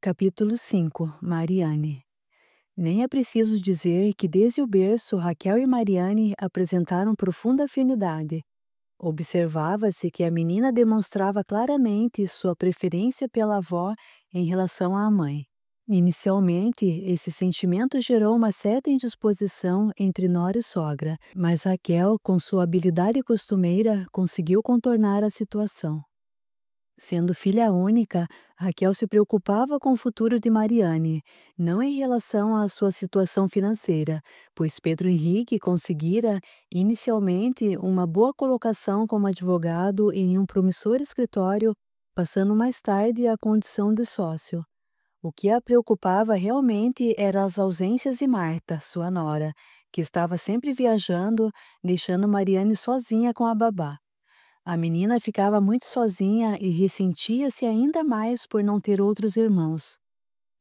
Capítulo 5. Mariane. Nem é preciso dizer que desde o berço Raquel e Mariane apresentaram profunda afinidade. Observava-se que a menina demonstrava claramente sua preferência pela avó em relação à mãe. Inicialmente, esse sentimento gerou uma certa indisposição entre nora e sogra, mas Raquel, com sua habilidade costumeira, conseguiu contornar a situação. Sendo filha única, Raquel se preocupava com o futuro de Mariane, não em relação à sua situação financeira, pois Pedro Henrique conseguira, inicialmente, uma boa colocação como advogado em um promissor escritório, passando mais tarde à condição de sócio. O que a preocupava realmente eram as ausências de Marta, sua nora, que estava sempre viajando, deixando Mariane sozinha com a babá. A menina ficava muito sozinha e ressentia-se ainda mais por não ter outros irmãos.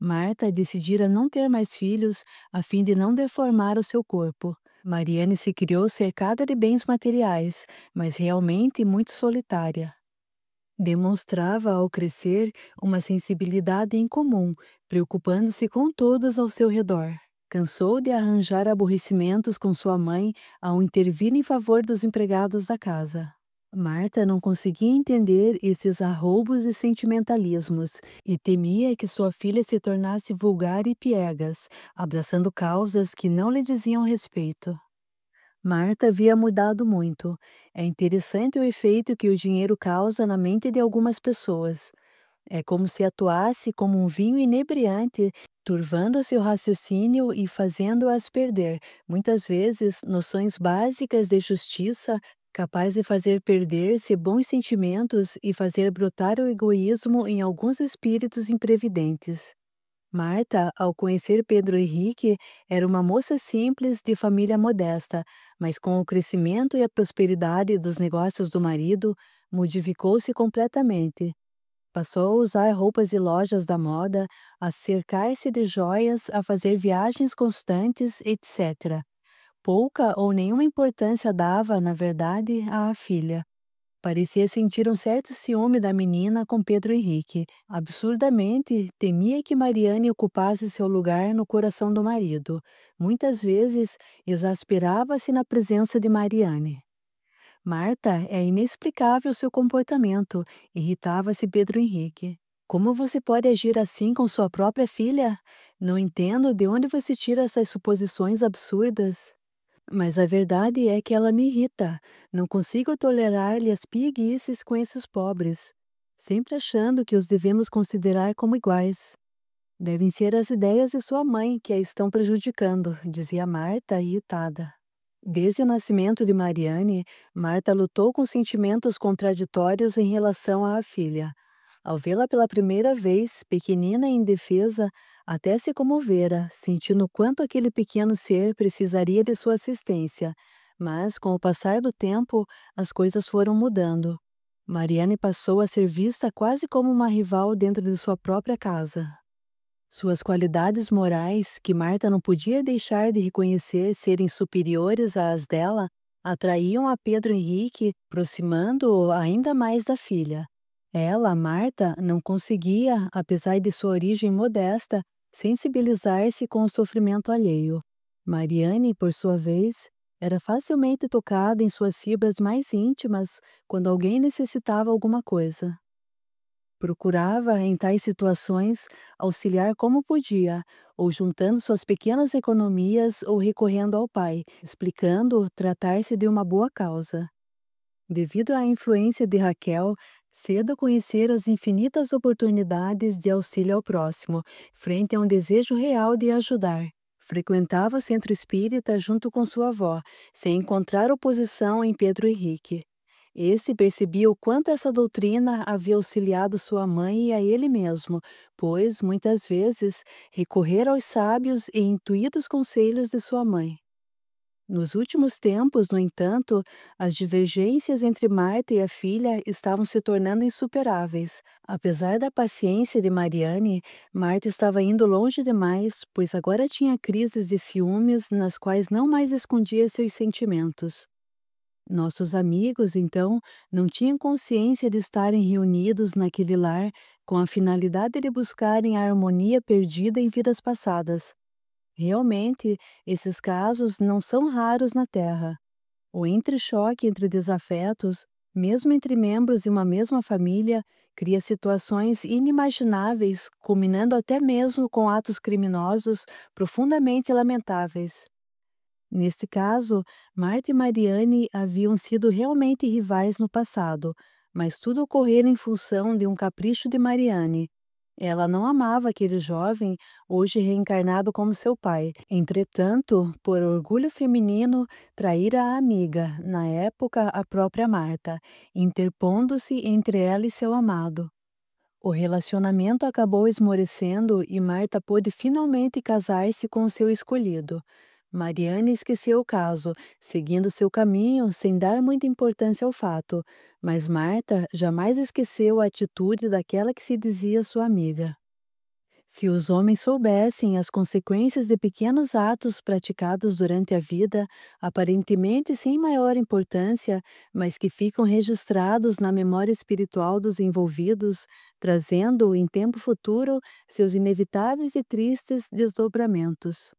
Marta decidira não ter mais filhos a fim de não deformar o seu corpo. Mariane se criou cercada de bens materiais, mas realmente muito solitária. Demonstrava ao crescer uma sensibilidade incomum, preocupando-se com todos ao seu redor. Cansou de arranjar aborrecimentos com sua mãe ao intervir em favor dos empregados da casa. Marta não conseguia entender esses arroubos e sentimentalismos e temia que sua filha se tornasse vulgar e piegas, abraçando causas que não lhe diziam respeito. Marta havia mudado muito. É interessante o efeito que o dinheiro causa na mente de algumas pessoas. É como se atuasse como um vinho inebriante, turvando seu raciocínio e fazendo-as perder, muitas vezes, noções básicas de justiça, capaz de fazer perder-se bons sentimentos e fazer brotar o egoísmo em alguns espíritos imprevidentes. Marta, ao conhecer Pedro Henrique, era uma moça simples de família modesta, mas com o crescimento e a prosperidade dos negócios do marido, modificou-se completamente. Passou a usar roupas de lojas da moda, a cercar-se de joias, a fazer viagens constantes, etc. Pouca ou nenhuma importância dava, na verdade, à filha. Parecia sentir um certo ciúme da menina com Pedro Henrique. Absurdamente, temia que Mariane ocupasse seu lugar no coração do marido. Muitas vezes, exasperava-se na presença de Mariane. Marta, é inexplicável seu comportamento, irritava-se Pedro Henrique. Como você pode agir assim com sua própria filha? Não entendo de onde você tira essas suposições absurdas. Mas a verdade é que ela me irrita. Não consigo tolerar-lhe as pieguices com esses pobres, sempre achando que os devemos considerar como iguais. Devem ser as ideias de sua mãe que a estão prejudicando, dizia Marta, irritada. Desde o nascimento de Mariane, Marta lutou com sentimentos contraditórios em relação à filha. Ao vê-la pela primeira vez, pequenina e indefesa, até se comovera, sentindo quanto aquele pequeno ser precisaria de sua assistência. Mas, com o passar do tempo, as coisas foram mudando. Mariane passou a ser vista quase como uma rival dentro de sua própria casa. Suas qualidades morais, que Marta não podia deixar de reconhecer serem superiores às dela, atraíam a Pedro Henrique, aproximando-o ainda mais da filha. Ela, Marta, não conseguia, apesar de sua origem modesta, sensibilizar-se com o sofrimento alheio. Mariane, por sua vez, era facilmente tocada em suas fibras mais íntimas quando alguém necessitava alguma coisa. Procurava, em tais situações, auxiliar como podia, ou juntando suas pequenas economias ou recorrendo ao pai, explicando tratar-se de uma boa causa. Devido à influência de Raquel, cedo conhecera as infinitas oportunidades de auxílio ao próximo, frente a um desejo real de ajudar. Frequentava o centro espírita junto com sua avó, sem encontrar oposição em Pedro Henrique. Esse percebia o quanto essa doutrina havia auxiliado sua mãe e a ele mesmo, pois, muitas vezes, recorrera aos sábios e intuídos conselhos de sua mãe. Nos últimos tempos, no entanto, as divergências entre Marta e a filha estavam se tornando insuperáveis. Apesar da paciência de Mariane, Marta estava indo longe demais, pois agora tinha crises de ciúmes nas quais não mais escondia seus sentimentos. Nossos amigos, então, não tinham consciência de estarem reunidos naquele lar com a finalidade de buscarem a harmonia perdida em vidas passadas. Realmente, esses casos não são raros na Terra. O entrechoque entre desafetos, mesmo entre membros de uma mesma família, cria situações inimagináveis, culminando até mesmo com atos criminosos profundamente lamentáveis. Neste caso, Marta e Mariane haviam sido realmente rivais no passado, mas tudo ocorrera em função de um capricho de Mariane. Ela não amava aquele jovem, hoje reencarnado como seu pai. Entretanto, por orgulho feminino, traíra a amiga, na época a própria Marta, interpondo-se entre ela e seu amado. O relacionamento acabou esmorecendo e Marta pôde finalmente casar-se com o seu escolhido. Mariana esqueceu o caso, seguindo seu caminho sem dar muita importância ao fato, mas Marta jamais esqueceu a atitude daquela que se dizia sua amiga. Se os homens soubessem as consequências de pequenos atos praticados durante a vida, aparentemente sem maior importância, mas que ficam registrados na memória espiritual dos envolvidos, trazendo, em tempo futuro, seus inevitáveis e tristes desdobramentos.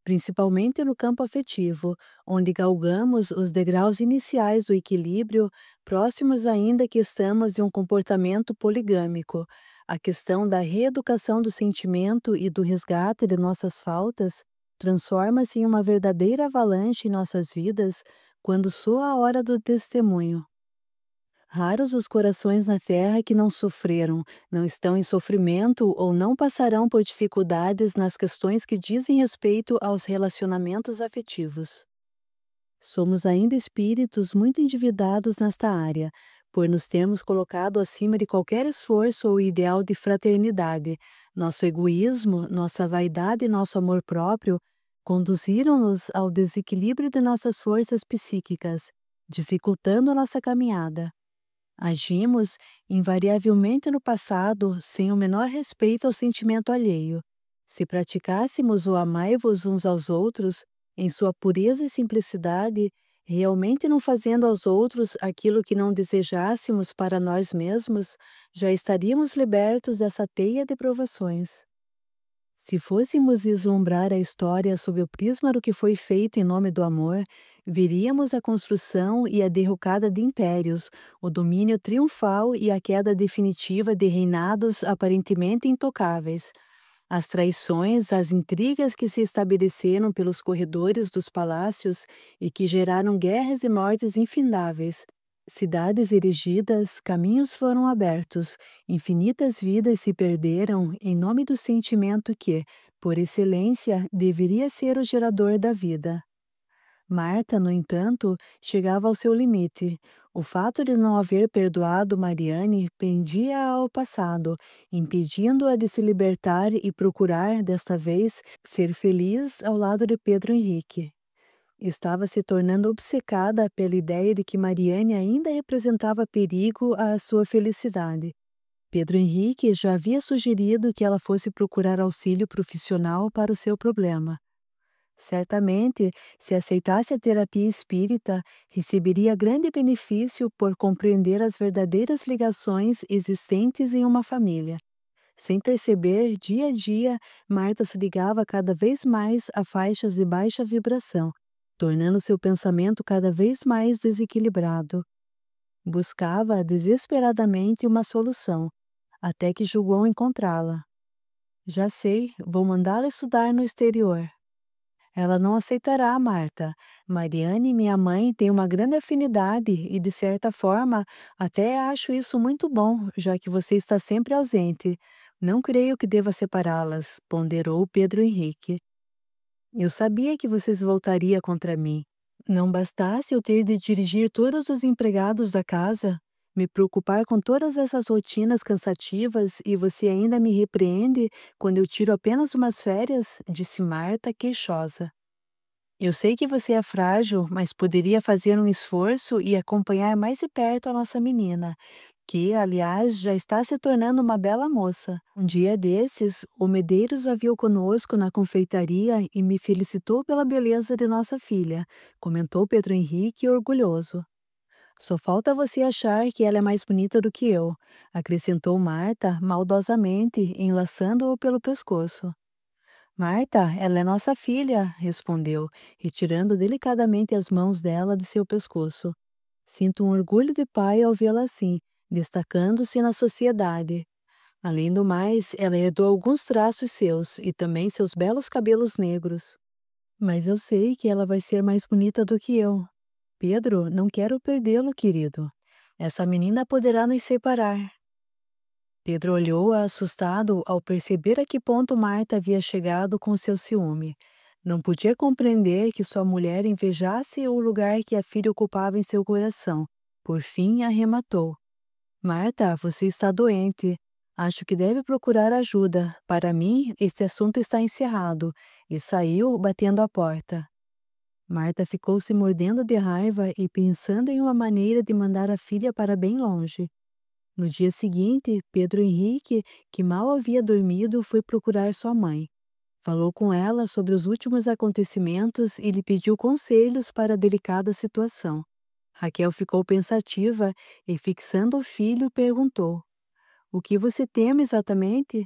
Principalmente no campo afetivo, onde galgamos os degraus iniciais do equilíbrio, próximos ainda que estamos de um comportamento poligâmico. A questão da reeducação do sentimento e do resgate de nossas faltas transforma-se em uma verdadeira avalanche em nossas vidas quando soa a hora do testemunho. Raros os corações na terra que não sofreram, não estão em sofrimento ou não passarão por dificuldades nas questões que dizem respeito aos relacionamentos afetivos. Somos ainda espíritos muito endividados nesta área, por nos termos colocado acima de qualquer esforço ou ideal de fraternidade. Nosso egoísmo, nossa vaidade e nosso amor próprio conduziram-nos ao desequilíbrio de nossas forças psíquicas, dificultando nossa caminhada. Agimos, invariavelmente no passado, sem o menor respeito ao sentimento alheio. Se praticássemos o amai-vos uns aos outros, em sua pureza e simplicidade, realmente não fazendo aos outros aquilo que não desejássemos para nós mesmos, já estaríamos libertos dessa teia de provações. Se fôssemos vislumbrar a história sob o prisma do que foi feito em nome do amor, veríamos a construção e a derrocada de impérios, o domínio triunfal e a queda definitiva de reinados aparentemente intocáveis. As traições, as intrigas que se estabeleceram pelos corredores dos palácios e que geraram guerras e mortes infindáveis. Cidades erigidas, caminhos foram abertos, infinitas vidas se perderam em nome do sentimento que, por excelência, deveria ser o gerador da vida. Marta, no entanto, chegava ao seu limite. O fato de não haver perdoado Mariane pendia ao passado, impedindo-a de se libertar e procurar, desta vez, ser feliz ao lado de Pedro Henrique. Estava se tornando obcecada pela ideia de que Mariane ainda representava perigo à sua felicidade. Pedro Henrique já havia sugerido que ela fosse procurar auxílio profissional para o seu problema. Certamente, se aceitasse a terapia espírita, receberia grande benefício por compreender as verdadeiras ligações existentes em uma família. Sem perceber, dia a dia, Marta se ligava cada vez mais a faixas de baixa vibração, tornando seu pensamento cada vez mais desequilibrado. Buscava desesperadamente uma solução, até que julgou encontrá-la. Já sei, vou mandá-la estudar no exterior. Ela não aceitará, Marta. Mariane e minha mãe têm uma grande afinidade e, de certa forma, até acho isso muito bom, já que você está sempre ausente. Não creio que deva separá-las, ponderou Pedro Henrique. Eu sabia que vocês voltaria contra mim. Não bastasse eu ter de dirigir todos os empregados da casa, me preocupar com todas essas rotinas cansativas e você ainda me repreende quando eu tiro apenas umas férias, disse Marta, queixosa. Eu sei que você é frágil, mas poderia fazer um esforço e acompanhar mais de perto a nossa menina. que, aliás, já está se tornando uma bela moça. Um dia desses, o Medeiros a viu conosco na confeitaria e me felicitou pela beleza de nossa filha, comentou Pedro Henrique orgulhoso. Só falta você achar que ela é mais bonita do que eu, acrescentou Marta maldosamente, enlaçando-o pelo pescoço. Marta, ela é nossa filha, respondeu, retirando delicadamente as mãos dela de seu pescoço. Sinto um orgulho de pai ao vê-la assim, destacando-se na sociedade. Além do mais, ela herdou alguns traços seus e também seus belos cabelos negros. Mas eu sei que ela vai ser mais bonita do que eu. Pedro, não quero perdê-lo, querido. Essa menina poderá nos separar. Pedro olhou-a assustado ao perceber a que ponto Marta havia chegado com seu ciúme. Não podia compreender que sua mulher invejasse o lugar que a filha ocupava em seu coração. Por fim, arrematou. Marta, você está doente. Acho que deve procurar ajuda. Para mim, este assunto está encerrado. E saiu, batendo a porta. Marta ficou se mordendo de raiva e pensando em uma maneira de mandar a filha para bem longe. No dia seguinte, Pedro Henrique, que mal havia dormido, foi procurar sua mãe. Falou com ela sobre os últimos acontecimentos e lhe pediu conselhos para a delicada situação. Raquel ficou pensativa e, fixando o filho, perguntou: O que você teme exatamente?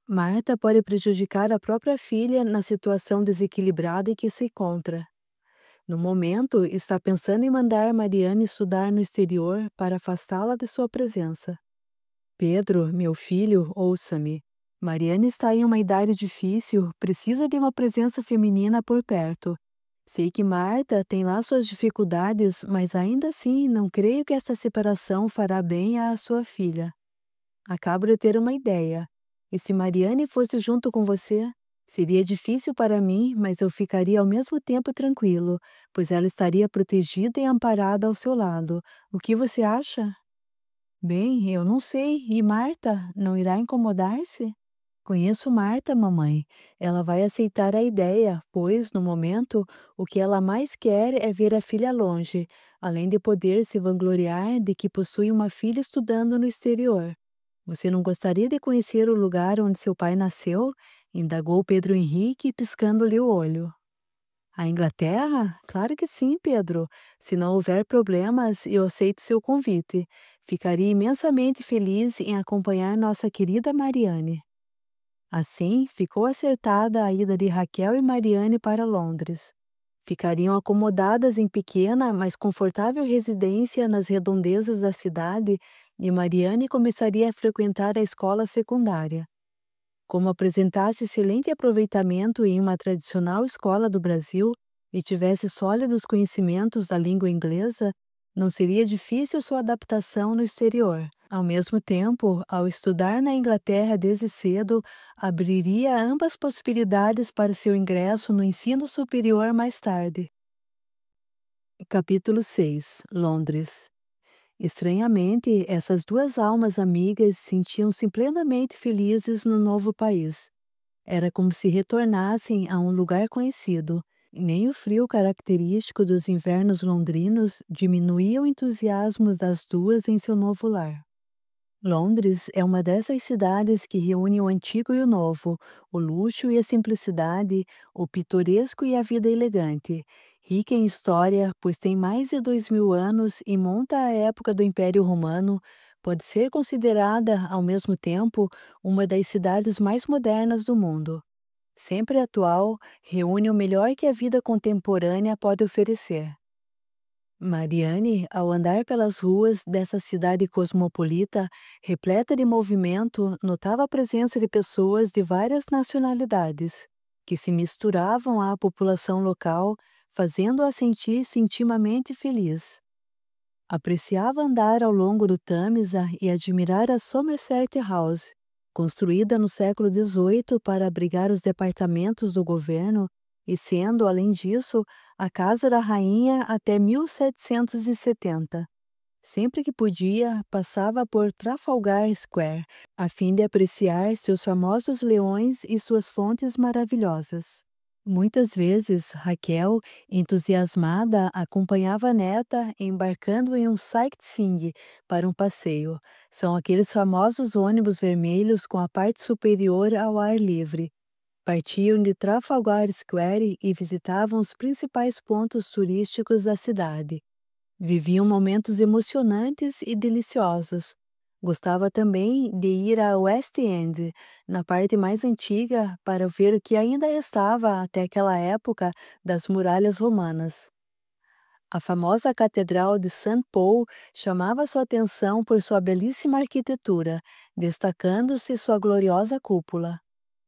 Marta pode prejudicar a própria filha na situação desequilibrada em que se encontra. No momento, está pensando em mandar Mariane estudar no exterior para afastá-la de sua presença. Pedro, meu filho, ouça-me. Mariane está em uma idade difícil, precisa de uma presença feminina por perto. Sei que Marta tem lá suas dificuldades, mas ainda assim não creio que esta separação fará bem à sua filha. Acabo de ter uma ideia. E se Mariane fosse junto com você? Seria difícil para mim, mas eu ficaria ao mesmo tempo tranquilo, pois ela estaria protegida e amparada ao seu lado. O que você acha? Bem, eu não sei. E Marta, não irá incomodar-se? Conheço Marta, mamãe. Ela vai aceitar a ideia, pois, no momento, o que ela mais quer é ver a filha longe, além de poder se vangloriar de que possui uma filha estudando no exterior. Você não gostaria de conhecer o lugar onde seu pai nasceu? Indagou Pedro Henrique, piscando-lhe o olho. A Inglaterra? Claro que sim, Pedro. Se não houver problemas, eu aceito seu convite. Ficaria imensamente feliz em acompanhar nossa querida Mariane. Assim, ficou acertada a ida de Raquel e Mariane para Londres. Ficariam acomodadas em pequena, mas confortável residência nas redondezas da cidade e Mariane começaria a frequentar a escola secundária. Como apresentasse excelente aproveitamento em uma tradicional escola do Brasil e tivesse sólidos conhecimentos da língua inglesa, não seria difícil sua adaptação no exterior. Ao mesmo tempo, ao estudar na Inglaterra desde cedo, abriria ambas possibilidades para seu ingresso no ensino superior mais tarde. Capítulo 6. Londres. Estranhamente, essas duas almas amigas sentiam-se plenamente felizes no novo país. Era como se retornassem a um lugar conhecido. Nem o frio característico dos invernos londrinos diminuía o entusiasmo das duas em seu novo lar. Londres é uma dessas cidades que reúne o antigo e o novo, o luxo e a simplicidade, o pitoresco e a vida elegante. Rica em história, pois tem mais de 2000 anos e monta a época do Império Romano, pode ser considerada, ao mesmo tempo, uma das cidades mais modernas do mundo. Sempre atual, reúne o melhor que a vida contemporânea pode oferecer. Mariane, ao andar pelas ruas dessa cidade cosmopolita, repleta de movimento, notava a presença de pessoas de várias nacionalidades, que se misturavam à população local, fazendo-a sentir-se intimamente feliz. Apreciava andar ao longo do Tâmisa e admirar a Somerset House, construída no século XVIII para abrigar os departamentos do governo e sendo, além disso, a casa da rainha até 1770. Sempre que podia, passava por Trafalgar Square, a fim de apreciar seus famosos leões e suas fontes maravilhosas. Muitas vezes, Raquel, entusiasmada, acompanhava a neta embarcando em um sightseeing para um passeio. São aqueles famosos ônibus vermelhos com a parte superior ao ar livre. Partiam de Trafalgar Square e visitavam os principais pontos turísticos da cidade. Viviam momentos emocionantes e deliciosos. Gostava também de ir à West End, na parte mais antiga, para ver o que ainda restava até aquela época das muralhas romanas. A famosa Catedral de St. Paul chamava sua atenção por sua belíssima arquitetura, destacando-se sua gloriosa cúpula.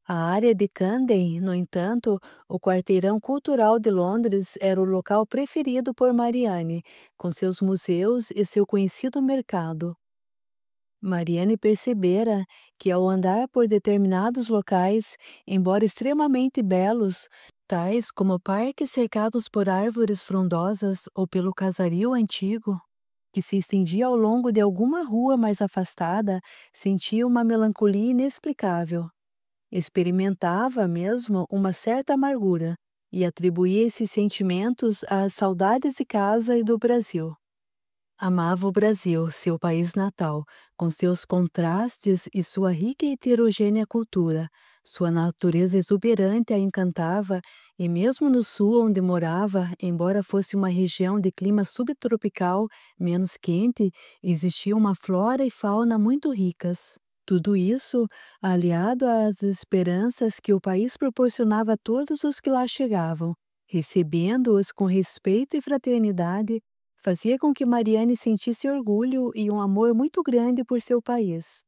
A área de Camden, no entanto, o quarteirão cultural de Londres, era o local preferido por Marianne, com seus museus e seu conhecido mercado. Marianne percebera que, ao andar por determinados locais, embora extremamente belos, tais como parques cercados por árvores frondosas ou pelo casario antigo, que se estendia ao longo de alguma rua mais afastada, sentia uma melancolia inexplicável. Experimentava mesmo uma certa amargura e atribuía esses sentimentos às saudades de casa e do Brasil. Amava o Brasil, seu país natal, com seus contrastes e sua rica e heterogênea cultura. Sua natureza exuberante a encantava, e mesmo no sul onde morava, embora fosse uma região de clima subtropical, menos quente, existia uma flora e fauna muito ricas. Tudo isso, aliado às esperanças que o país proporcionava a todos os que lá chegavam, recebendo-os com respeito e fraternidade, fazia com que Marianne sentisse orgulho e um amor muito grande por seu país.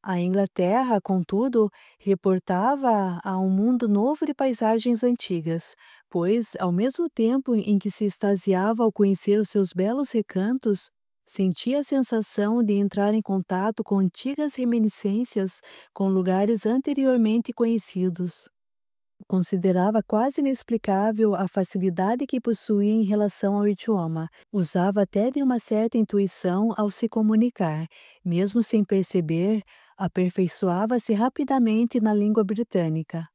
A Inglaterra, contudo, reportava a um mundo novo de paisagens antigas, pois, ao mesmo tempo em que se extasiava ao conhecer os seus belos recantos, sentia a sensação de entrar em contato com antigas reminiscências, com lugares anteriormente conhecidos. Considerava quase inexplicável a facilidade que possuía em relação ao idioma. Usava até de uma certa intuição ao se comunicar. Mesmo sem perceber, aperfeiçoava-se rapidamente na língua britânica.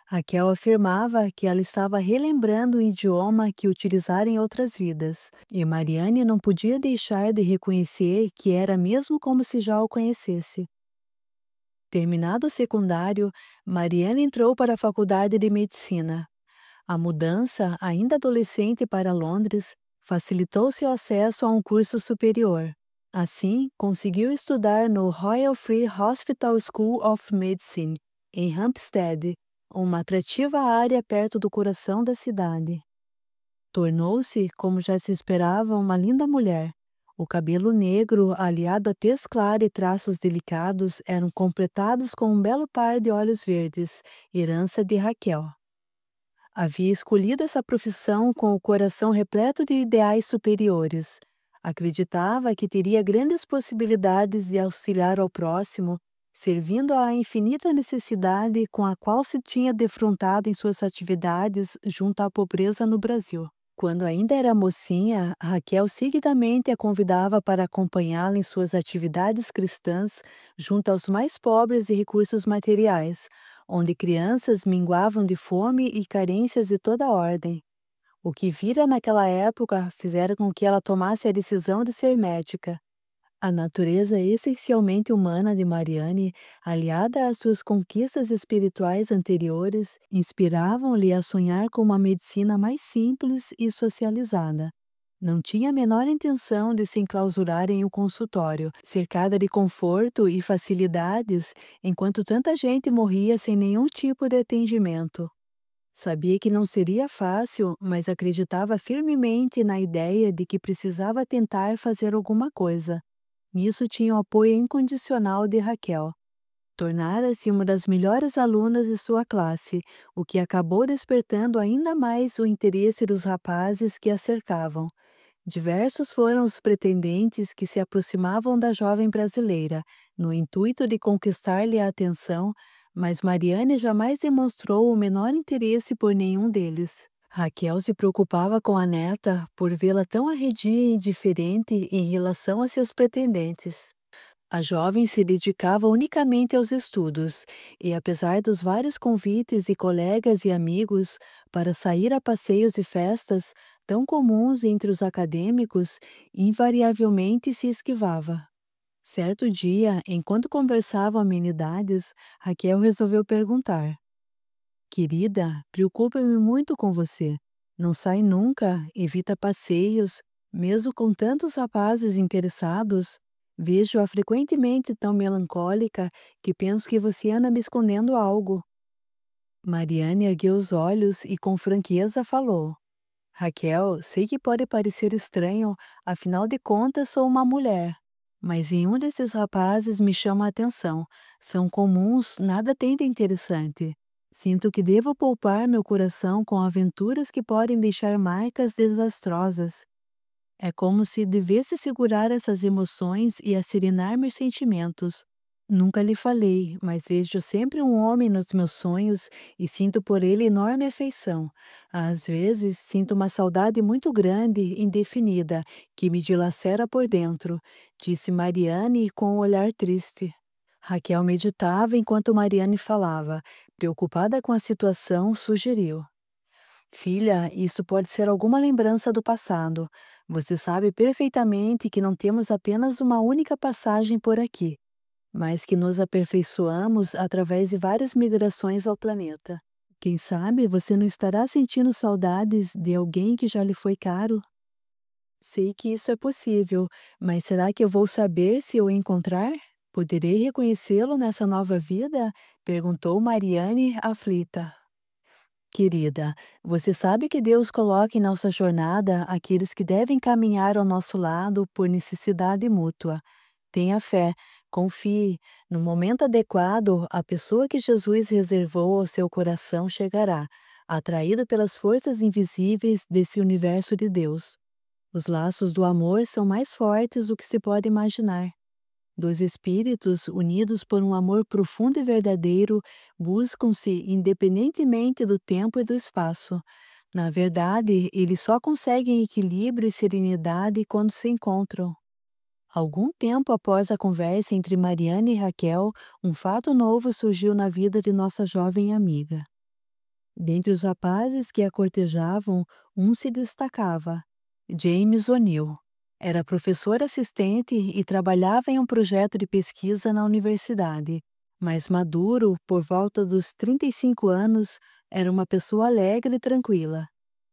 Raquel afirmava que ela estava relembrando o idioma que utilizara em outras vidas, e Marianne não podia deixar de reconhecer que era mesmo como se já o conhecesse. Terminado o secundário, Mariana entrou para a faculdade de medicina. A mudança, ainda adolescente para Londres, facilitou seu acesso a um curso superior. Assim, conseguiu estudar no Royal Free Hospital School of Medicine, em Hampstead, uma atrativa área perto do coração da cidade. Tornou-se, como já se esperava, uma linda mulher. O cabelo negro, aliado à tez clara e traços delicados, eram completados com um belo par de olhos verdes, herança de Raquel. Havia escolhido essa profissão com o coração repleto de ideais superiores. Acreditava que teria grandes possibilidades de auxiliar ao próximo, servindo à infinita necessidade com a qual se tinha defrontado em suas atividades junto à pobreza no Brasil. Quando ainda era mocinha, Raquel seguidamente a convidava para acompanhá-la em suas atividades cristãs junto aos mais pobres de recursos materiais, onde crianças minguavam de fome e carências de toda ordem. O que vira naquela época fizera com que ela tomasse a decisão de ser médica. A natureza essencialmente humana de Marianne, aliada às suas conquistas espirituais anteriores, inspiravam-lhe a sonhar com uma medicina mais simples e socializada. Não tinha a menor intenção de se enclausurar em um consultório, cercada de conforto e facilidades, enquanto tanta gente morria sem nenhum tipo de atendimento. Sabia que não seria fácil, mas acreditava firmemente na ideia de que precisava tentar fazer alguma coisa. Nisso tinha o apoio incondicional de Raquel. Tornara-se uma das melhores alunas de sua classe, o que acabou despertando ainda mais o interesse dos rapazes que a cercavam. Diversos foram os pretendentes que se aproximavam da jovem brasileira, no intuito de conquistar-lhe a atenção, mas Marianne jamais demonstrou o menor interesse por nenhum deles. Raquel se preocupava com a neta por vê-la tão arredia e indiferente em relação a seus pretendentes. A jovem se dedicava unicamente aos estudos, e apesar dos vários convites de colegas e amigos para sair a passeios e festas, tão comuns entre os acadêmicos, invariavelmente se esquivava. Certo dia, enquanto conversavam amenidades, Raquel resolveu perguntar: Querida, preocupa-me muito com você. Não sai nunca, evita passeios, mesmo com tantos rapazes interessados. Vejo-a frequentemente tão melancólica que penso que você anda me escondendo algo. Mariane ergueu os olhos e com franqueza falou: Raquel, sei que pode parecer estranho, afinal de contas sou uma mulher. Mas nenhum desses rapazes me chama a atenção. São comuns, nada tem de interessante. Sinto que devo poupar meu coração com aventuras que podem deixar marcas desastrosas. É como se devesse segurar essas emoções e acirenar meus sentimentos. Nunca lhe falei, mas vejo sempre um homem nos meus sonhos e sinto por ele enorme afeição. Às vezes, sinto uma saudade muito grande, indefinida, que me dilacera por dentro, disse Mariane com um olhar triste. Raquel meditava enquanto Mariane falava. Preocupada com a situação, sugeriu: Filha, isso pode ser alguma lembrança do passado. Você sabe perfeitamente que não temos apenas uma única passagem por aqui, mas que nos aperfeiçoamos através de várias migrações ao planeta. Quem sabe você não estará sentindo saudades de alguém que já lhe foi caro? Sei que isso é possível, mas será que eu vou saber se o encontrar? Poderei reconhecê-lo nessa nova vida? Perguntou Mariane, aflita. Querida, você sabe que Deus coloca em nossa jornada aqueles que devem caminhar ao nosso lado por necessidade mútua. Tenha fé, confie. No momento adequado, a pessoa que Jesus reservou ao seu coração chegará, atraída pelas forças invisíveis desse universo de Deus. Os laços do amor são mais fortes do que se pode imaginar. Dois espíritos, unidos por um amor profundo e verdadeiro, buscam-se independentemente do tempo e do espaço. Na verdade, eles só conseguem equilíbrio e serenidade quando se encontram. Algum tempo após a conversa entre Mariana e Raquel, um fato novo surgiu na vida de nossa jovem amiga. Dentre os rapazes que a cortejavam, um se destacava: James O'Neill. Era professor assistente e trabalhava em um projeto de pesquisa na universidade. Mais maduro, por volta dos 35 anos, era uma pessoa alegre e tranquila.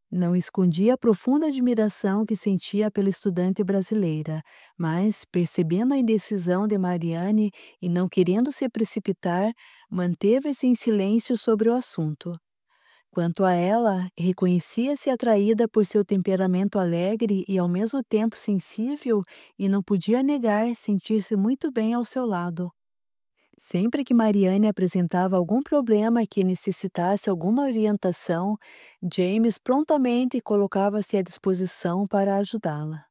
Não escondia a profunda admiração que sentia pela estudante brasileira, mas, percebendo a indecisão de Mariane e não querendo se precipitar, manteve-se em silêncio sobre o assunto. Quanto a ela, reconhecia-se atraída por seu temperamento alegre e ao mesmo tempo sensível e não podia negar sentir-se muito bem ao seu lado. Sempre que Mariane apresentava algum problema que necessitasse alguma orientação, James prontamente colocava-se à disposição para ajudá-la.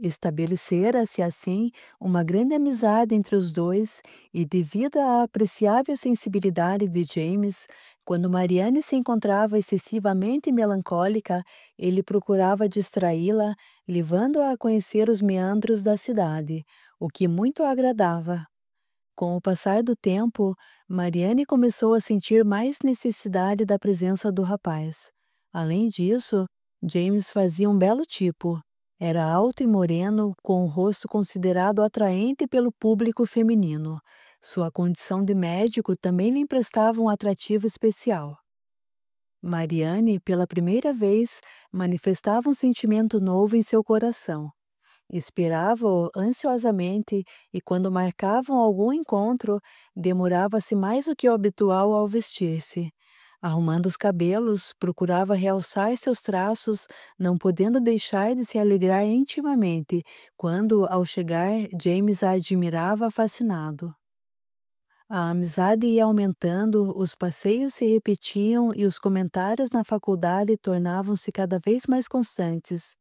Estabelecera-se assim uma grande amizade entre os dois e, devido à apreciável sensibilidade de James, quando Mariane se encontrava excessivamente melancólica, ele procurava distraí-la, levando-a a conhecer os meandros da cidade, o que muito a agradava. Com o passar do tempo, Mariane começou a sentir mais necessidade da presença do rapaz. Além disso, James fazia um belo tipo. Era alto e moreno, com o rosto considerado atraente pelo público feminino. Sua condição de médico também lhe emprestava um atrativo especial. Mariane, pela primeira vez, manifestava um sentimento novo em seu coração. Esperava-o ansiosamente e, quando marcavam algum encontro, demorava-se mais do que o habitual ao vestir-se. Arrumando os cabelos, procurava realçar seus traços, não podendo deixar de se alegrar intimamente, quando, ao chegar, James a admirava fascinado. A amizade ia aumentando, os passeios se repetiam e os comentários na faculdade tornavam-se cada vez mais constantes.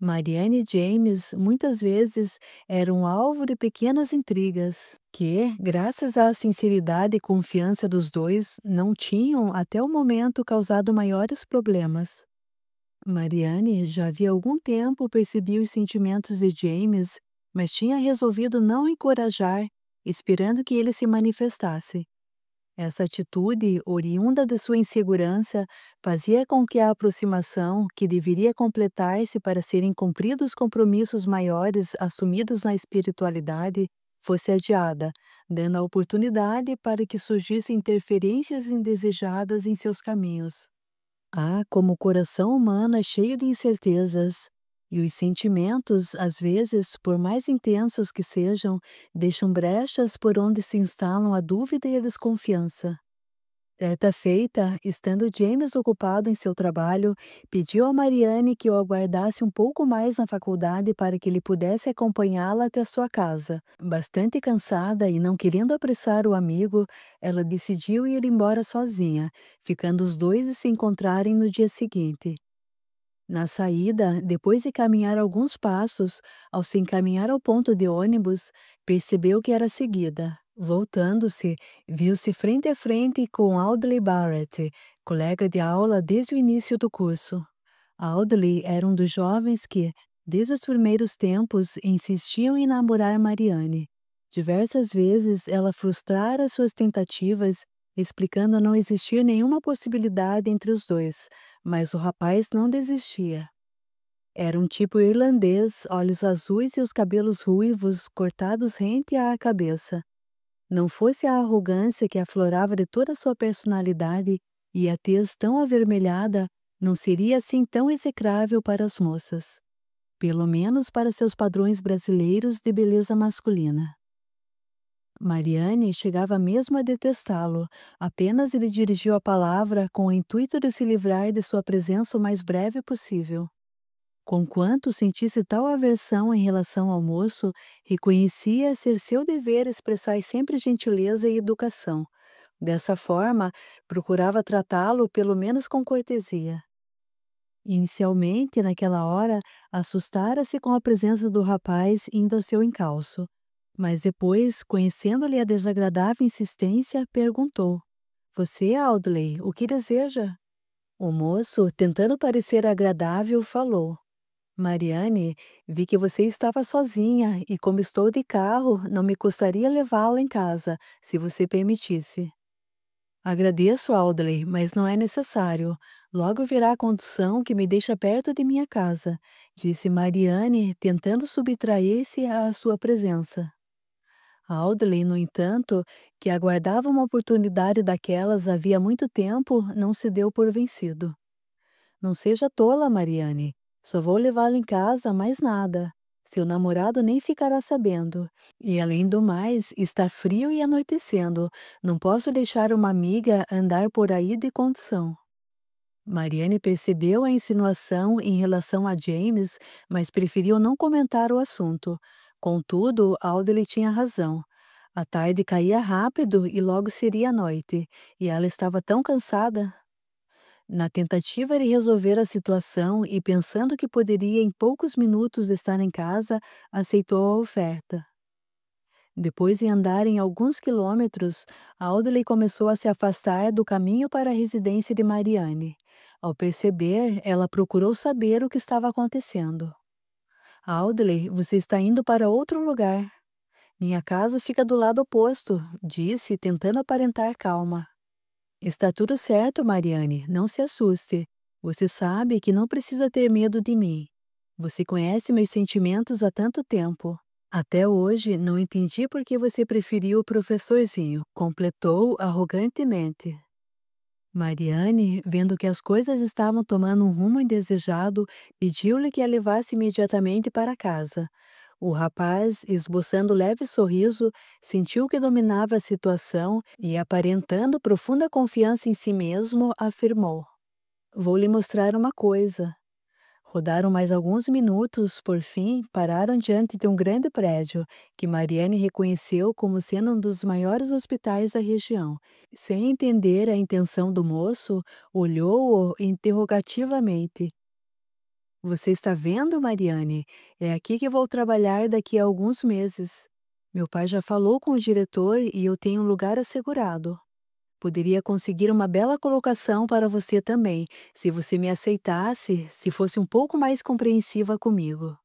Mariane e James muitas vezes eram alvo de pequenas intrigas que, graças à sinceridade e confiança dos dois, não tinham até o momento causado maiores problemas. Mariane já havia algum tempo percebia os sentimentos de James mas tinha resolvido não encorajar, esperando que ele se manifestasse. Essa atitude, oriunda de sua insegurança, fazia com que a aproximação, que deveria completar-se para serem cumpridos compromissos maiores assumidos na espiritualidade, fosse adiada, dando a oportunidade para que surgissem interferências indesejadas em seus caminhos. Ah, como o coração humano é cheio de incertezas, e os sentimentos, às vezes, por mais intensos que sejam, deixam brechas por onde se instalam a dúvida e a desconfiança. Certa feita, estando James ocupado em seu trabalho, pediu a Mariane que o aguardasse um pouco mais na faculdade para que ele pudesse acompanhá-la até sua casa. Bastante cansada e não querendo apressar o amigo, ela decidiu ir embora sozinha, ficando os dois se encontrarem no dia seguinte. Na saída, depois de caminhar alguns passos, ao se encaminhar ao ponto de ônibus, percebeu que era seguida. Voltando-se, viu-se frente a frente com Audley Barrett, colega de aula desde o início do curso. Audley era um dos jovens que, desde os primeiros tempos, insistiam em namorar Marianne. Diversas vezes ela frustrara suas tentativas, explicando não existir nenhuma possibilidade entre os dois, mas o rapaz não desistia. Era um tipo irlandês, olhos azuis e os cabelos ruivos cortados rente à cabeça. Não fosse a arrogância que aflorava de toda a sua personalidade e a tez tão avermelhada, não seria assim tão execrável para as moças. Pelo menos para seus padrões brasileiros de beleza masculina. Marianne chegava mesmo a detestá-lo, apenas lhe dirigiu a palavra com o intuito de se livrar de sua presença o mais breve possível. Conquanto sentisse tal aversão em relação ao moço, reconhecia ser seu dever expressar sempre gentileza e educação. Dessa forma, procurava tratá-lo pelo menos com cortesia. Inicialmente, naquela hora, assustara-se com a presença do rapaz indo ao seu encalço. Mas depois, conhecendo-lhe a desagradável insistência, perguntou: Você, Audley, o que deseja? O moço, tentando parecer agradável, falou: Mariane, vi que você estava sozinha e, como estou de carro, não me custaria levá-la em casa, se você permitisse. Agradeço, Audley, mas não é necessário. Logo virá a condução que me deixa perto de minha casa, disse Mariane, tentando subtrair-se à sua presença. Audley, no entanto, que aguardava uma oportunidade daquelas havia muito tempo, não se deu por vencido. Não seja tola, Mariane. Só vou levá-lo em casa, mais nada. Seu namorado nem ficará sabendo. E além do mais, está frio e anoitecendo. Não posso deixar uma amiga andar por aí de condução. Mariane percebeu a insinuação em relação a James, mas preferiu não comentar o assunto. Contudo, Audley tinha razão. A tarde caía rápido e logo seria a noite, e ela estava tão cansada. Na tentativa de resolver a situação e pensando que poderia em poucos minutos estar em casa, aceitou a oferta. Depois de andarem alguns quilômetros, Audley começou a se afastar do caminho para a residência de Marianne. Ao perceber, ela procurou saber o que estava acontecendo. Audley, você está indo para outro lugar. Minha casa fica do lado oposto, disse, tentando aparentar calma. Está tudo certo, Marianne, não se assuste. Você sabe que não precisa ter medo de mim. Você conhece meus sentimentos há tanto tempo. Até hoje não entendi por que você preferiu o professorzinho, completou arrogantemente. Marianne, vendo que as coisas estavam tomando um rumo indesejado, pediu-lhe que a levasse imediatamente para casa. O rapaz, esboçando leve sorriso, sentiu que dominava a situação e, aparentando profunda confiança em si mesmo, afirmou: Vou lhe mostrar uma coisa. Rodaram mais alguns minutos, por fim, pararam diante de um grande prédio, que Mariane reconheceu como sendo um dos maiores hospitais da região. Sem entender a intenção do moço, olhou-o interrogativamente. Você está vendo, Mariane? É aqui que vou trabalhar daqui a alguns meses. Meu pai já falou com o diretor e eu tenho um lugar assegurado. Poderia conseguir uma bela colocação para você também, se você me aceitasse, se fosse um pouco mais compreensiva comigo.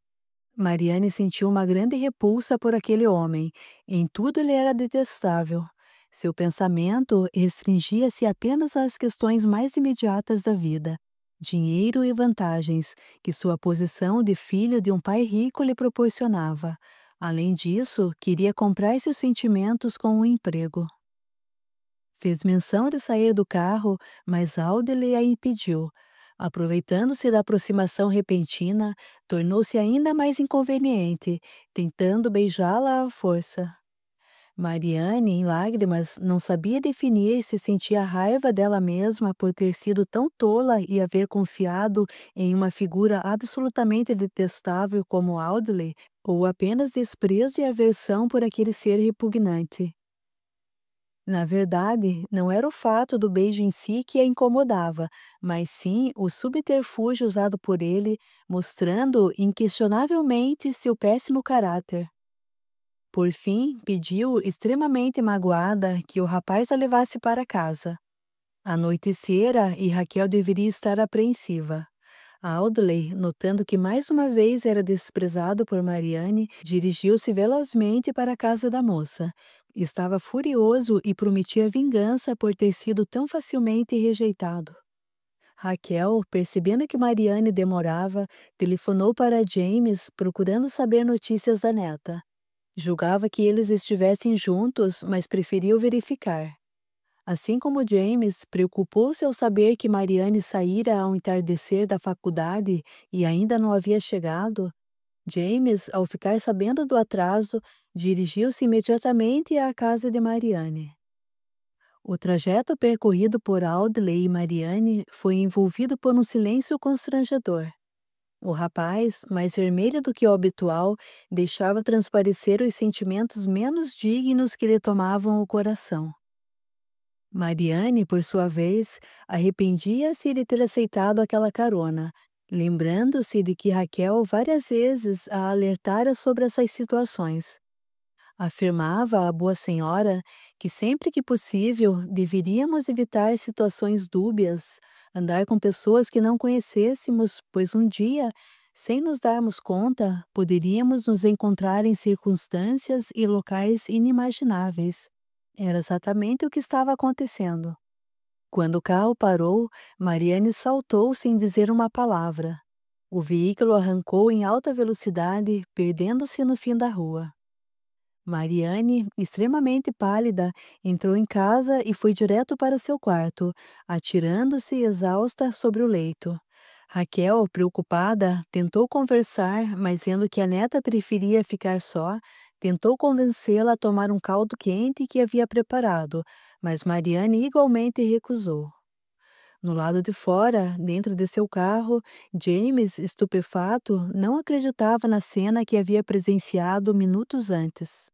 Mariane sentiu uma grande repulsa por aquele homem. Em tudo ele era detestável. Seu pensamento restringia-se apenas às questões mais imediatas da vida, dinheiro e vantagens que sua posição de filho de um pai rico lhe proporcionava. Além disso, queria comprar seus sentimentos com um emprego. Fez menção de sair do carro, mas Aldele a impediu. Aproveitando-se da aproximação repentina, tornou-se ainda mais inconveniente, tentando beijá-la à força. Mariane, em lágrimas, não sabia definir se sentia raiva dela mesma por ter sido tão tola e haver confiado em uma figura absolutamente detestável como Audley, ou apenas desprezo e aversão por aquele ser repugnante. Na verdade, não era o fato do beijo em si que a incomodava, mas sim o subterfúgio usado por ele, mostrando inquestionavelmente seu péssimo caráter. Por fim, pediu, extremamente magoada, que o rapaz a levasse para casa. Anoitecera e Raquel deveria estar apreensiva. Audley, notando que mais uma vez era desprezado por Mariane, dirigiu-se velozmente para a casa da moça. Estava furioso e prometia vingança por ter sido tão facilmente rejeitado. Raquel, percebendo que Mariane demorava, telefonou para James procurando saber notícias da neta. Julgava que eles estivessem juntos, mas preferiu verificar. Assim como James, preocupou-se ao saber que Mariane saíra ao entardecer da faculdade e ainda não havia chegado. James, ao ficar sabendo do atraso, dirigiu-se imediatamente à casa de Mariane. O trajeto percorrido por Audley e Mariane foi envolvido por um silêncio constrangedor. O rapaz, mais vermelho do que o habitual, deixava transparecer os sentimentos menos dignos que lhe tomavam o coração. Mariane, por sua vez, arrependia-se de ter aceitado aquela carona, lembrando-se de que Raquel várias vezes a alertara sobre essas situações. Afirmava a boa senhora que sempre que possível deveríamos evitar situações dúbias, andar com pessoas que não conhecêssemos, pois um dia, sem nos darmos conta, poderíamos nos encontrar em circunstâncias e locais inimagináveis. Era exatamente o que estava acontecendo. Quando o carro parou, Mariane saltou sem dizer uma palavra. O veículo arrancou em alta velocidade, perdendo-se no fim da rua. Mariane, extremamente pálida, entrou em casa e foi direto para seu quarto, atirando-se exausta sobre o leito. Raquel, preocupada, tentou conversar, mas vendo que a neta preferia ficar só, tentou convencê-la a tomar um caldo quente que havia preparado, mas Mariane igualmente recusou. No lado de fora, dentro de seu carro, James, estupefato, não acreditava na cena que havia presenciado minutos antes.